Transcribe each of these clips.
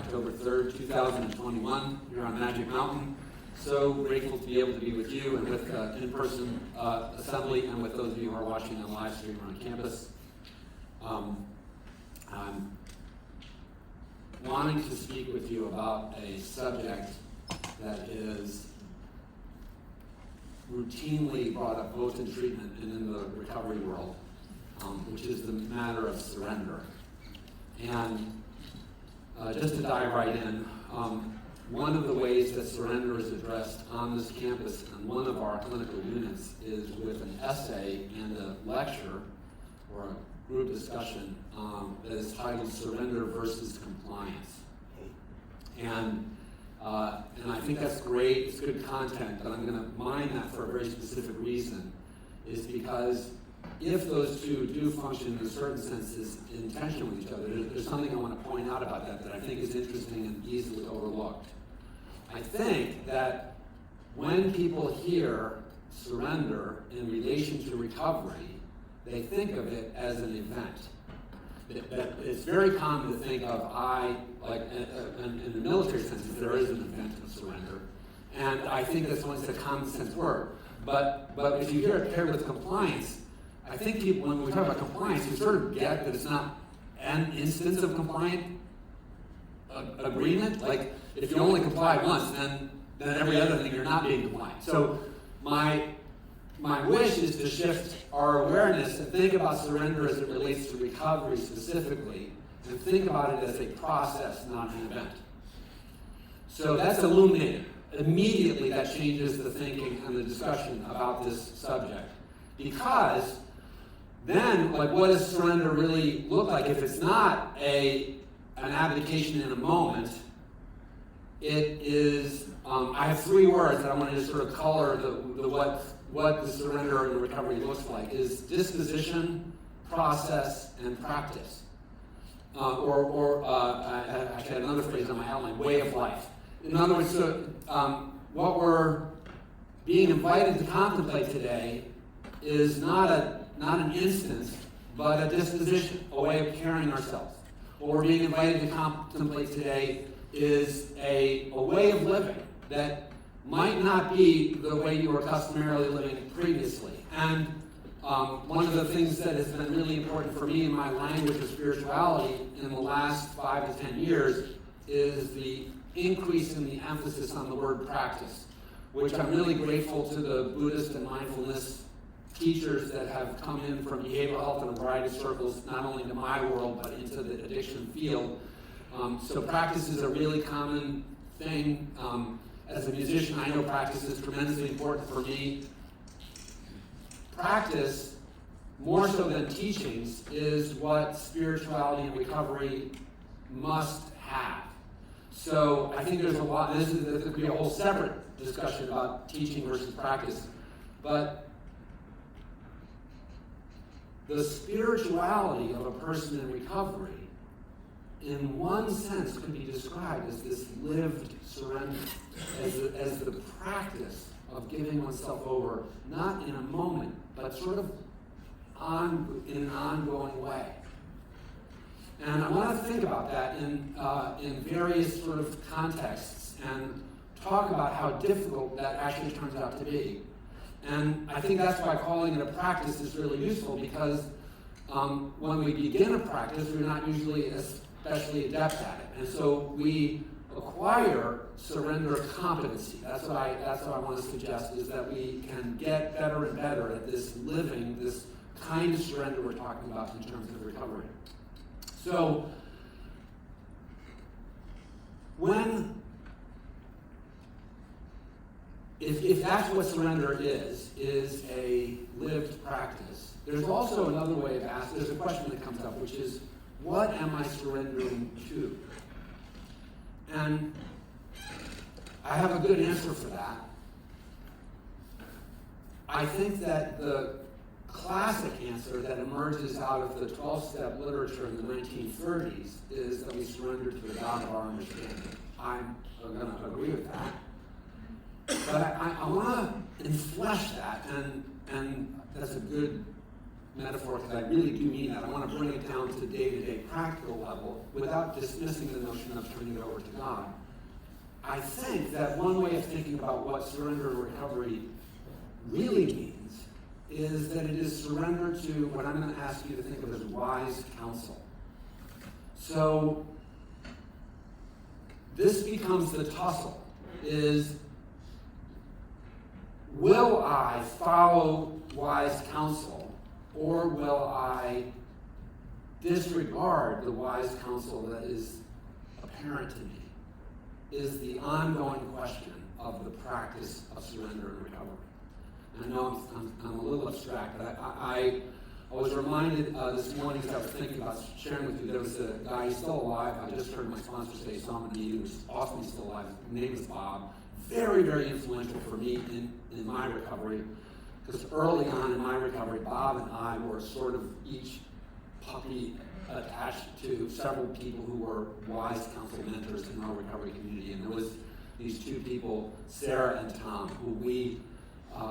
October 3rd, 2021, here on Magic Mountain. So grateful to be able to be with you and with in-person assembly and with those of you who are watching on live stream on campus. I'm wanting to speak with you about a subject that is routinely brought up both in treatment and in the recovery world, which is the matter of surrender. And just to dive right in, one of the ways that surrender is addressed on this campus and one of our clinical units is with an essay and a lecture or a group discussion that is titled Surrender versus Compliance. And I think that's great, it's good content, but I'm going to mine that for a very specific reason, is because if those two do function in a certain sense as in tension with each other, there's something I want to point out about that I think is interesting and easily overlooked. I think that when people hear surrender in relation to recovery, they think of it as an event. That it's very common to think of in the military sense, there is an event of surrender. And I think that's a common sense word. But if you hear it paired with compliance, I think people, when we talk about compliance, we sort of get that it's not an instance of compliant agreement. Like, if you only comply once, then every other thing you're not being compliant. So my wish is to shift our awareness and think about surrender as it relates to recovery specifically, and think about it as a process, not an event. So that's illuminated. Immediately that changes the thinking and the discussion about this subject. Because then, what does surrender really look like? If it's not an abdication in a moment, it is, I have three words that I want to just sort of color what the surrender and the recovery looks like, is disposition, process, and practice. I actually had another phrase on my outline, way of life. In other words, what we're being invited to contemplate today is not an instance, but a disposition, a way of carrying ourselves. What we're being invited to contemplate today is a way of living that might not be the way you were customarily living previously. And one of the things that has been really important for me in my language of spirituality in the last 5 to 10 years is the increase in the emphasis on the word practice, which I'm really grateful to the Buddhist and mindfulness teachers that have come in from behavioral health in a variety of circles, not only into my world, but into the addiction field. So practice is a really common thing. As a musician, I know practice is tremendously important for me. Practice, more so than teachings, is what spirituality and recovery must have. So I think there's a lot, there could be a whole separate discussion about teaching versus practice, but the spirituality of a person in recovery, in one sense, could be described as this lived surrender, as the practice of giving oneself over, not in a moment, but sort of in an ongoing way. And I want to think about that in various sort of contexts and talk about how difficult that actually turns out to be. And I think that's why calling it a practice is really useful, because when we begin a practice, we're not usually especially adept at it. And so we acquire surrender competency. That's what I want to suggest, is that we can get better and better at this living, this kind of surrender we're talking about in terms of recovery. So if that's what surrender is a lived practice, there's also another way of asking, there's a question that comes up, which is, what am I surrendering to? And I have a good answer for that. I think that the classic answer that emerges out of the 12-step literature in the 1930s is that we surrender to the God of our understanding. I'm going to agree with that. But I want to enflesh that, and that's a good metaphor because I really do mean that. I want to bring it down to day-to-day practical level without dismissing the notion of turning it over to God. I think that one way of thinking about what surrender and recovery really means is that it is surrender to what I'm going to ask you to think of as wise counsel. So this becomes the tussle, is will I follow wise counsel, or will I disregard the wise counsel that is apparent to me, is the ongoing question of the practice of surrender and recovery. And I know I'm a little abstract, but I was reminded this morning as I was thinking about sharing with you, there was a guy, he's still alive. I just heard my sponsor say, saw him in the meeting, he was awesome, he's still alive. His name is Bob. Very, very influential for me in my recovery, because early on in my recovery, Bob and I were sort of each puppy attached to several people who were wise counsel mentors in our recovery community. And there was these two people, Sarah and Tom, who we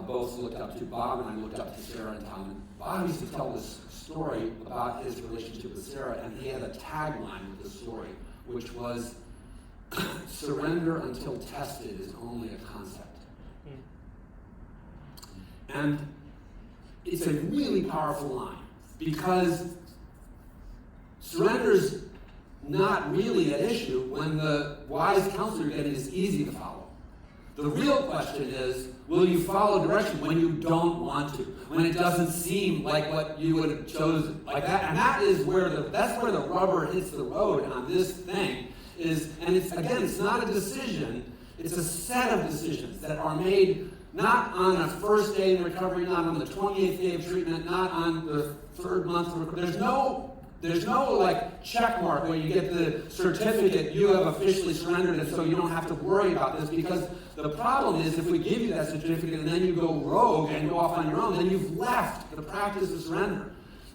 both looked up to. Bob and I looked up to Sarah and Tom. And Bob used to tell this story about his relationship with Sarah, and he had a tagline with the story, which was, surrender until tested is only a concept. And it's a really powerful line, because surrender's not really at issue when the wise counsel you're getting is easy to follow. The real question is, will you follow direction when you don't want to, when it doesn't seem like what you would have chosen, like that? And that's where the rubber hits the road on this thing. And it's not a decision, it's a set of decisions that are made not on a first day in recovery, not on the 28th day of treatment, not on the third month of recovery. There's no like check mark where you get the certificate, you have officially surrendered it, so you don't have to worry about this, because the problem is if we give you that certificate and then you go rogue and go off on your own, then you've left the practice of surrender.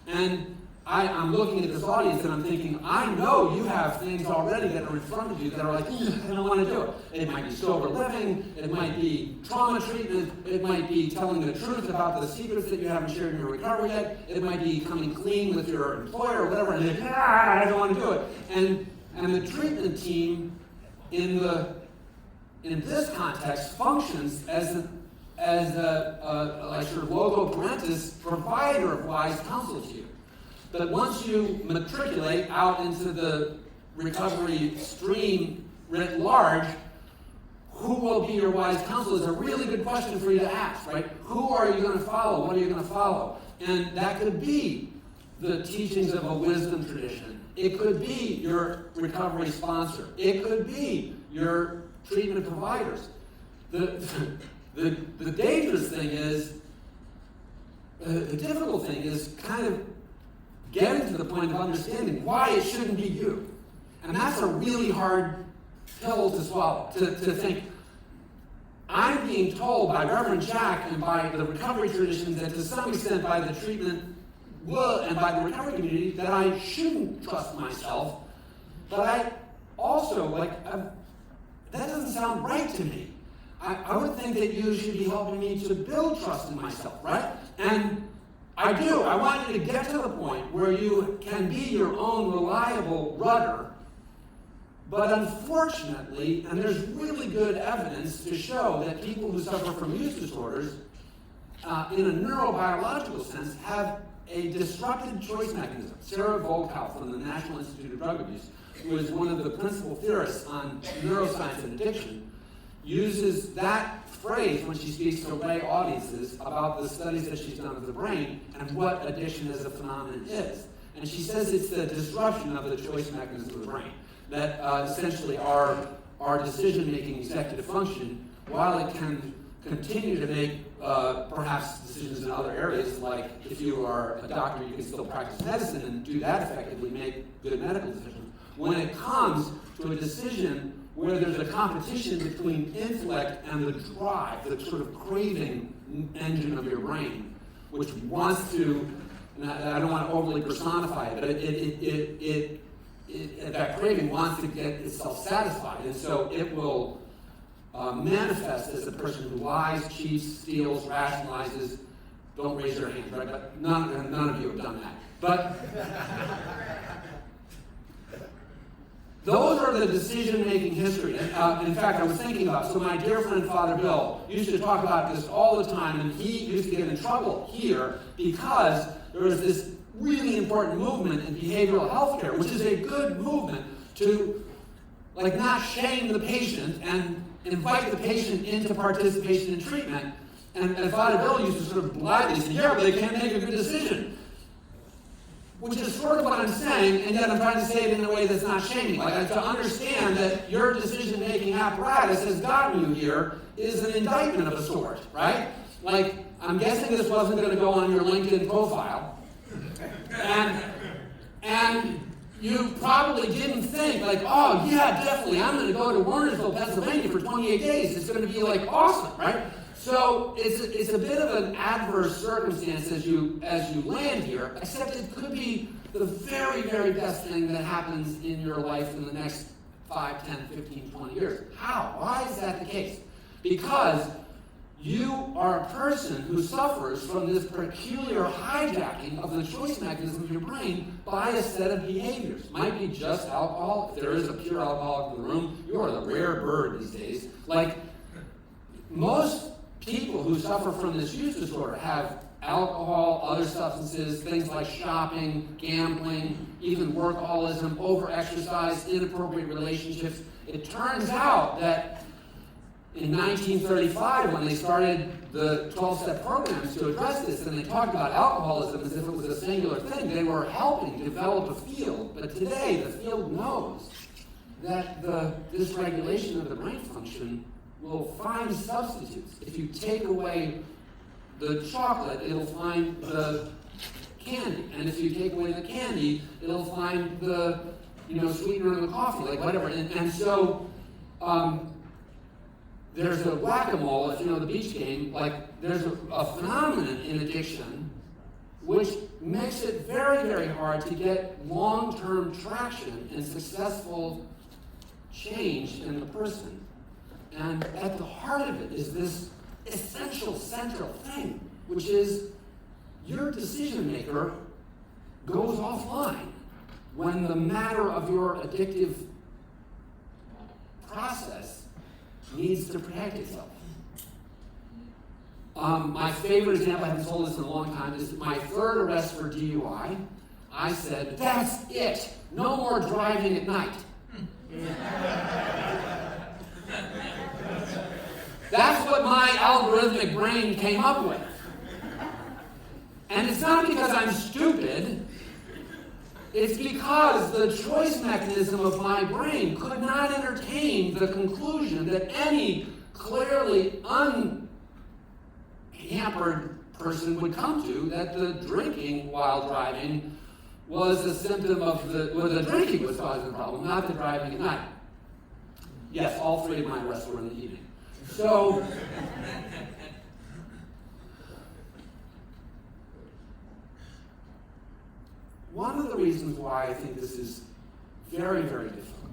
And I'm looking at this audience and I'm thinking, I know you have things already that are in front of you that are like, I don't want to do it. It might be sober living, it might be trauma treatment, it might be telling the truth about the secrets that you haven't shared in your recovery yet, it might be coming clean with your employer or whatever, and you're like, I don't want to do it. And the treatment team in this context functions as a like sort of logo parentis provider of wise counsel to you. But once you matriculate out into the recovery stream writ large, who will be your wise counsel is a really good question for you to ask, right? Who are you going to follow? What are you going to follow? And that could be the teachings of a wisdom tradition. It could be your recovery sponsor. It could be your treatment providers. The dangerous thing is, the difficult thing is kind of getting to the point of understanding why it shouldn't be you. And that's a really hard pill to swallow, to think, I'm being told by Reverend Jack and by the recovery traditions, and to some extent by the treatment and by the recovery community, that I shouldn't trust myself. But I also, that doesn't sound right to me. I would think that you should be helping me to build trust in myself, right? And I do. I want you to get to the point where you can be your own reliable rudder. But unfortunately, and there's really good evidence to show that people who suffer from use disorders, in a neurobiological sense, have a disrupted choice mechanism. Sarah Volkow from the National Institute of Drug Abuse, who is one of the principal theorists on neuroscience and addiction, uses that phrase when she speaks to lay audiences about the studies that she's done of the brain and what addiction as a phenomenon is. And she says it's the disruption of the choice mechanism of the brain, that essentially our decision-making executive function, while it can continue to make perhaps decisions in other areas, like if you are a doctor, you can still practice medicine and do that effectively, make good medical decisions. When it comes to a decision where there's a competition between intellect and the drive, the sort of craving engine of your brain, which wants to, and I don't want to overly personify it, but that craving wants to get itself satisfied, and so it will manifest as a person who lies, cheats, steals, rationalizes, Don't raise your hands, right? But none of you have done that. But those are the decision-making history. In fact, I was thinking about, so my dear friend Father Bill used to talk about this all the time, and he used to get in trouble here because there was this really important movement in behavioral health care, which is a good movement to not shame the patient and invite the patient into participation in treatment. And Father Bill used to sort of blithely say, yeah, but they can't make a good decision. Which is sort of what I'm saying, and yet I'm trying to say it in a way that's not shaming. To understand that your decision-making apparatus has gotten you here is an indictment of a sort, right? I'm guessing this wasn't going to go on your LinkedIn profile. And you probably didn't think, oh, yeah, definitely, I'm going to go to Warnersville, Pennsylvania for 28 days. It's going to be, awesome, right? So it's a bit of an adverse circumstance as you land here, except it could be the very, very best thing that happens in your life in the next 5, 10, 15, 20 years. How? Why is that the case? Because you are a person who suffers from this peculiar hijacking of the choice mechanism of your brain by a set of behaviors. Might be just alcohol. If there is a pure alcoholic in the room, you are the rare bird these days. Most people who suffer from this use disorder have alcohol, other substances, things like shopping, gambling, even workaholism, overexercise, inappropriate relationships. It turns out that in 1935, when they started the 12-step programs to address this, and they talked about alcoholism as if it was a singular thing, they were helping develop a field. But today, the field knows that the dysregulation of the brain function will find substitutes. If you take away the chocolate, it'll find the candy. And if you take away the candy, it'll find the sweetener in the coffee, whatever. And so there's a whack-a-mole, if you know the beach game, there's a phenomenon in addiction which makes it very, very hard to get long-term traction and successful change in the person. And at the heart of it is this essential central thing, which is your decision maker goes offline when the matter of your addictive process needs to protect itself. My favorite example, I haven't told this in a long time, is my third arrest for DUI. I said, that's it. No more driving at night. That's what my algorithmic brain came up with. And it's not because I'm stupid. It's because the choice mechanism of my brain could not entertain the conclusion that any clearly unhampered person would come to, that the drinking while driving was a symptom of the drinking was causing the problem, not the driving at night. Yes, all three of my arrests were in the evening. So, one of the reasons why I think this is very, very difficult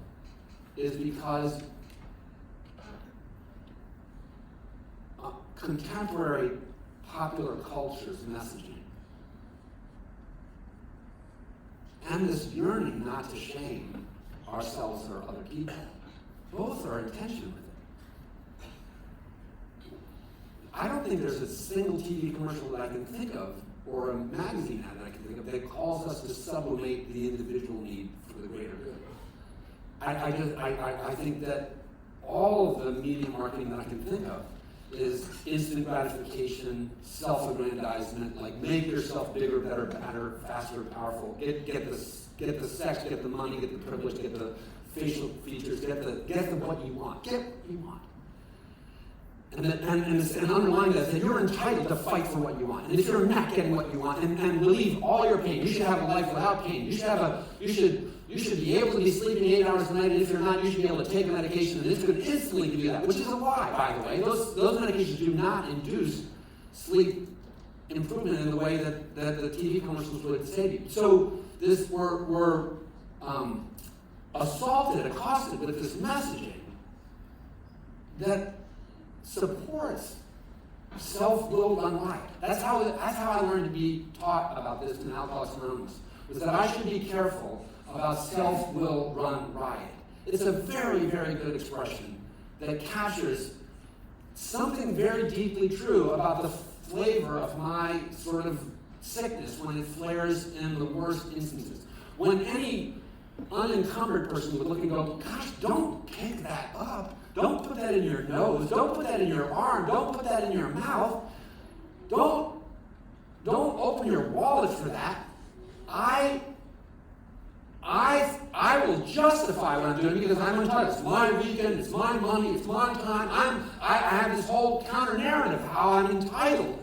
is because contemporary popular culture's messaging and this yearning not to shame ourselves or other people, both are in tension with it. I don't think there's a single TV commercial that I can think of or a magazine ad that I can think of that calls us to sublimate the individual need for the greater good. I think that all of the media marketing that I can think of is instant gratification, self-aggrandizement, make yourself bigger, better, badder, faster, powerful. Get the sex, get the money, get the privilege, get the facial features, get the what you want. Get what you want. And underlying that, you're entitled to fight for what you want. And if you're not getting what you want, and relieve all your pain, you should have a life without pain. You should be able to be sleeping 8 hours a night, and if you're not, you should be able to take a medication, and it's going to instantly give you that, which is a lie, by the way. Those medications do not induce sleep improvement in the way that the TV commercials would say to you. So we're assaulted, accosted with this messaging that supports self-will run riot. That's how I learned to be taught about this in Alcoholics Anonymous, was that I should be careful about self-will run riot. It's a very, very good expression that captures something very deeply true about the flavor of my sort of sickness when it flares in the worst instances. When any unencumbered person would look and go, gosh, don't pick that up. Don't put that in your nose. Don't put that in your arm. Don't put that in your mouth. Don't open your wallet for that. I will justify what I'm doing because I'm entitled. It's my weekend, it's my money, it's my time. I have this whole counter narrative of how I'm entitled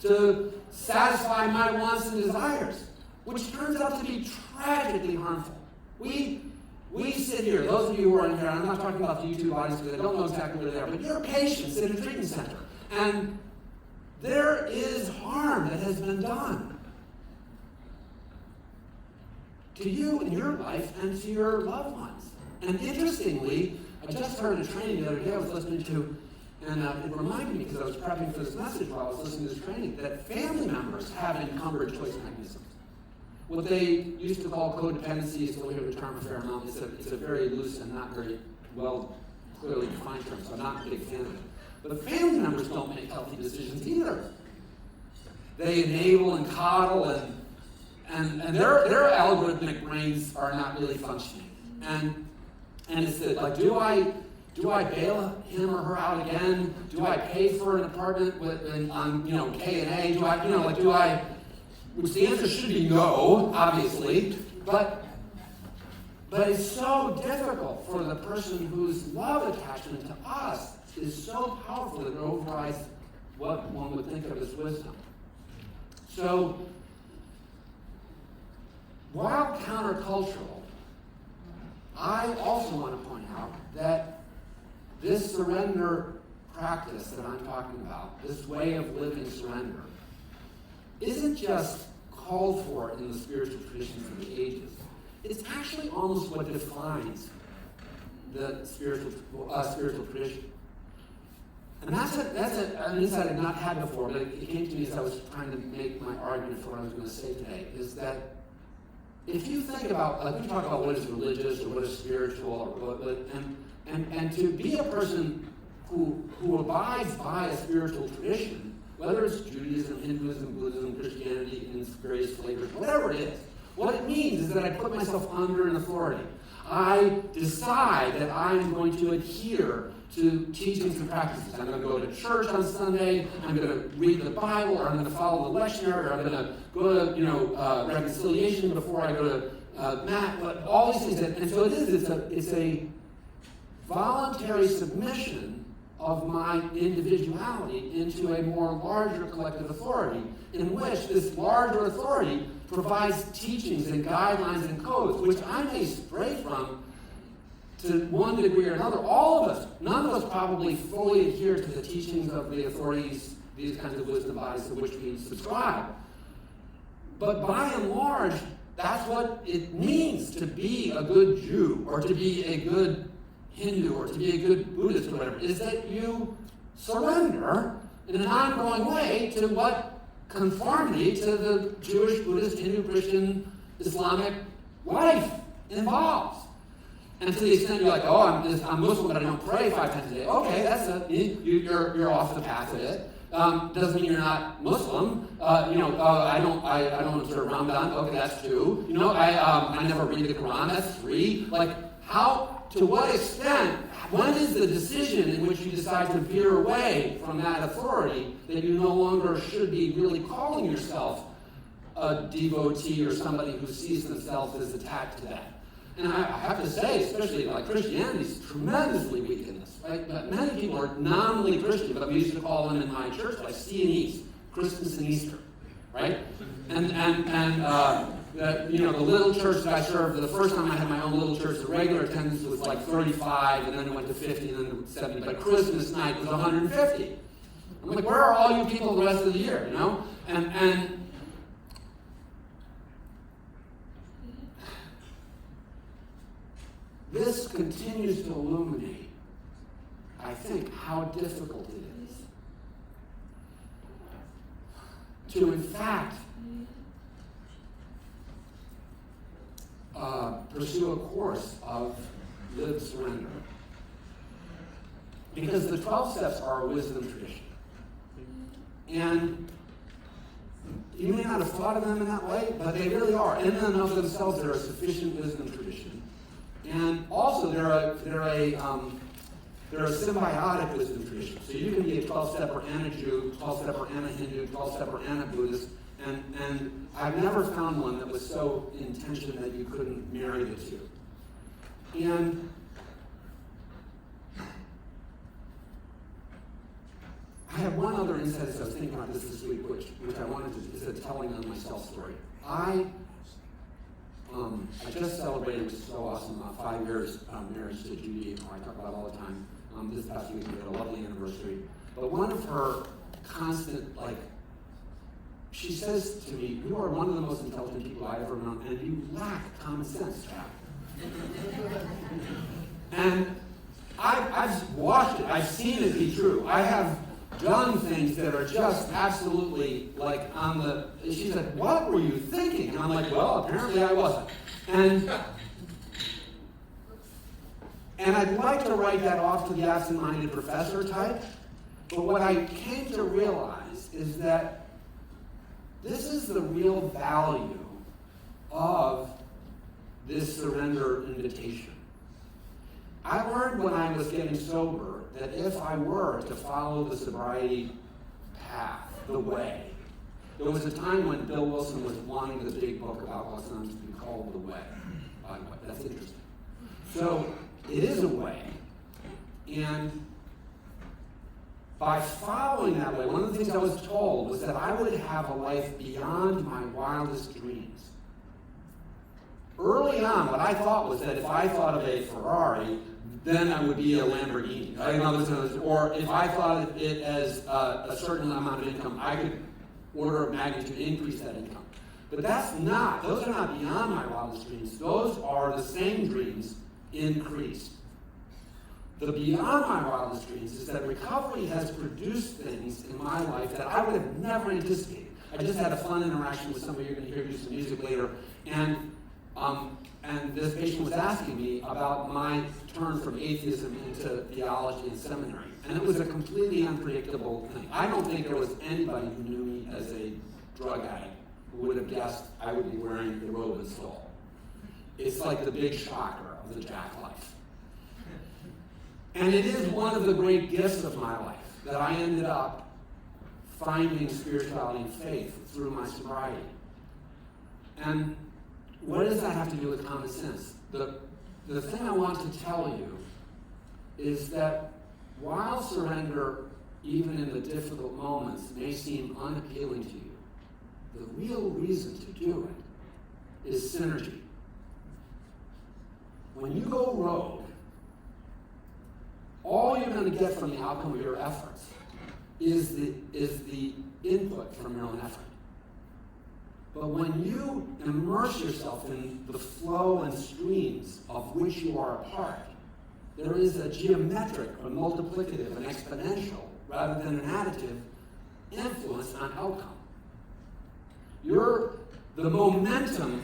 to satisfy my wants and desires, which turns out to be tragically harmful. We sit here, those of you who are in here, I'm not talking about the YouTube audience because I don't know exactly where they are, but you're patients in a treatment center, and there is harm that has been done to you in your life and to your loved ones. And interestingly, I just heard a training the other day I was listening to, and it reminded me, because I was prepping for this message while I was listening to this training, that family members have encumbered choice mechanisms. What they used to call codependency is still hear the term a fair amount. It's a very loose and not very well clearly defined term, so I'm not a big fan of it. But family members don't make healthy decisions either. They enable and coddle, and their algorithmic brains are not really functioning. And it's that, like, do I bail him or her out again? Do I pay for an apartment on K&A? Do I? Which the answer should be no, obviously, but it's so difficult for the person whose love attachment to us is so powerful that it overrides what one would think of as wisdom. So, while countercultural, I also want to point out that this surrender practice that I'm talking about, this way of living surrender, isn't just called for in the spiritual traditions of the ages. It's actually almost what defines the spiritual tradition. And that's an insight I've not had before, but it came to me as I was trying to make my argument for what I was going to say today, is that if you think about, like, we talk about what is religious or what is spiritual, and to be a person who abides by a spiritual tradition, whether it's Judaism, Hinduism, Buddhism, Christianity, in various flavors, whatever it is, what it means is that I put myself under an authority. I decide that I'm going to adhere to teachings and practices. I'm going to go to church on Sunday, I'm going to read the Bible, or I'm going to follow the lectionary, or I'm going to go to reconciliation before I go to Matt, all these things. And so it's a voluntary submission of my individuality into a more larger collective authority, in which this larger authority provides teachings and guidelines and codes, which I may stray from to one degree or another. All of us, none of us probably fully adhere to the teachings of the authorities, these kinds of wisdom bodies to which we subscribe. But by and large, that's what it means to be a good Jew, or to be a good Hindu, or to be a good Buddhist, or whatever, is that you surrender in an ongoing way to what conformity to the Jewish, Buddhist, Hindu, Christian, Islamic life involves. And to the extent you're like, oh, I'm Muslim, but I don't pray 5 times a day. Okay, you're off the path of it. Doesn't mean you're not Muslim. I don't observe Ramadan. Okay, that's 2. I never read the Quran. That's 3. Like, how? To what extent, when is the decision in which you decide to veer away from that authority that you no longer should be really calling yourself a devotee or somebody who sees themselves as attached to that? And I have to say, especially like Christianity is tremendously weak in this. Right? But many people are nominally Christian, but we used to call them in my church like C&Es, Christmas and Easter, right? The little church that I served, the first time I had my own little church, the regular attendance was like 35, and then it went to 50, and then 70. But Christmas night was 150. I'm like, where are all you people the rest of the year? And this continues to illuminate, I think, how difficult it is to in fact, pursue a course of lived surrender. Because the 12 steps are a wisdom tradition. And you may not have thought of them in that way, but they really are. In and of themselves, they're a sufficient wisdom tradition. And also, they're a symbiotic wisdom tradition. So you can be a 12-stepper and a Jew, 12-stepper and a Hindu, 12-stepper and a Buddhist. And I've never found one that was so in tension that you couldn't marry the two. And I have one other insight as I was thinking about this week, which I wanted to, is a telling on myself story. I just celebrated, which is so awesome, 5 years marriage to Judy, who I talk about all the time. This past week we had a lovely anniversary. But one of her constant, she says to me, "You are one of the most intelligent people I've ever known, and you lack common sense, Jack." And I've watched it. I've seen it be true. I have done things that are just absolutely on the... She said, "What were you thinking?" And I'm like, "Well, apparently I wasn't." And I'd like to write that off to the absent-minded professor type, but what I came to realize is that this is the real value of this surrender invitation. I learned when I was getting sober that if I were to follow the sobriety path, the way, there was a time when Bill Wilson was wanting the big book about Alcoholics to be called The Way. By the way, that's interesting. So it is a way, and by following that way, one of the things I was told was that I would have a life beyond my wildest dreams. Early on, what I thought was that if I thought of a Ferrari, then I would be a Lamborghini. Or if I thought of it as a certain amount of income, I could order of magnitude increase that income. But those are not beyond my wildest dreams. Those are the same dreams increased. The beyond my wildest dreams is that recovery has produced things in my life that I would have never anticipated. I just had a fun interaction with somebody. You're going to hear some music later, and this patient was asking me about my turn from atheism into theology and seminary, and it was a completely unpredictable thing. I don't think there was anybody who knew me as a drug addict who would have guessed I would be wearing the robe of soul. It's like the big shocker of the Jack life. And it is one of the great gifts of my life that I ended up finding spirituality and faith through my sobriety. And what does that have to do with common sense? The thing I want to tell you is that while surrender, even in the difficult moments, may seem unappealing to you, the real reason to do it is synergy. When you go rogue, all you're going to get from the outcome of your efforts is the input from your own effort. But when you immerse yourself in the flow and streams of which you are a part, there is a geometric, a multiplicative, an exponential, rather than an additive influence on outcome. The momentum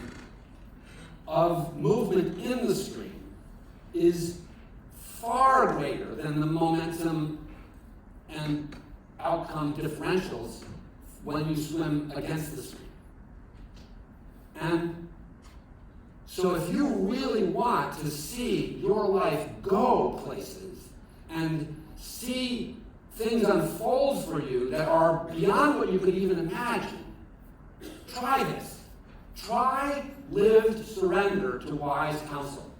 of movement in the stream is far greater than the momentum and outcome differentials when you swim against the stream. And so if you really want to see your life go places and see things unfold for you that are beyond what you could even imagine, try this. Try lived surrender to wise counsel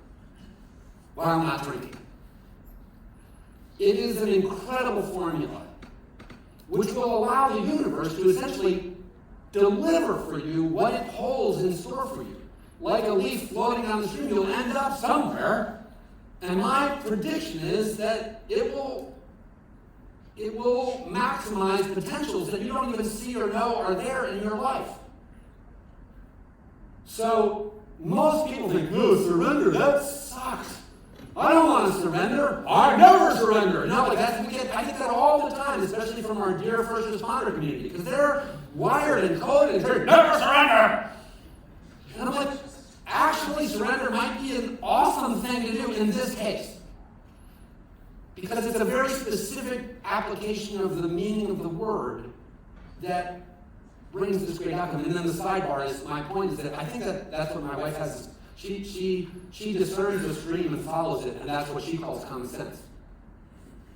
while not drinking. It is an incredible formula which will allow the universe to essentially deliver for you what it holds in store for you. Like a leaf floating down the stream, you'll end up somewhere, and my prediction is that it will maximize potentials that you don't even see or know are there in your life. So most people think, "Oh, surrender, that sucks." I don't want to surrender. I never surrender. No, like I get that all the time, especially from our dear first responder community, because they're wired and coded and they're never surrender. And I'm like, actually, surrender might be an awesome thing to do in this case, because it's a very specific application of the meaning of the word that brings this great outcome. And then the sidebar is, my point is that I think that's what my wife has. She discerns the stream and follows it, and that's what she calls common sense.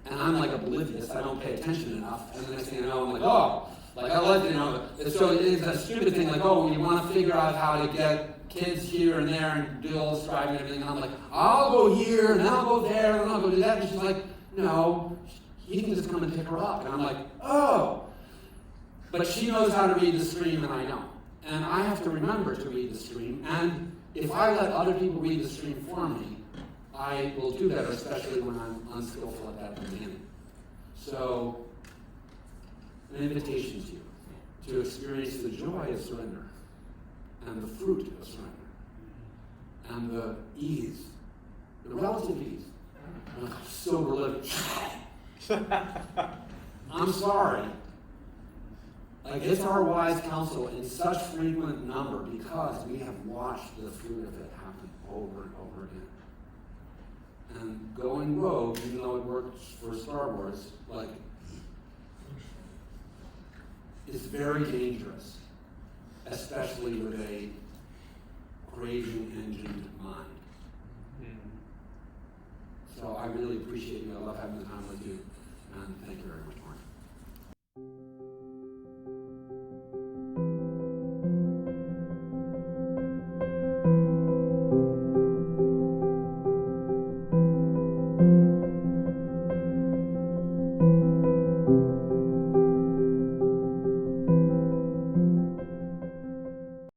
And I'm like oblivious. I don't pay attention enough. And the next thing I know, I'm like, oh, like I let you know. So it's a stupid thing, like, oh, you want to figure out how to get kids here and there and bills, driving and everything. And I'm like, I'll go here, and then I'll go there, and I'll go do that. And she's like, no, he can just come and pick her up. And I'm like, oh. But she knows how to read the stream, and I don't. And I have to remember to read the stream. And if I let other people read the stream for me, I will do better, especially when I'm unskillful at that beginning. So, an invitation to you to experience the joy of surrender, and the fruit of surrender, and the ease, the relative ease. Sober living. I'm sorry. Like, it's our wise counsel in such frequent number because we have watched the fruit of it happen over and over again. And going rogue, even though it works for Star Wars, like, is very dangerous, especially with a craving engined mind. So I really appreciate you. I love having the time with you. And thank you very much.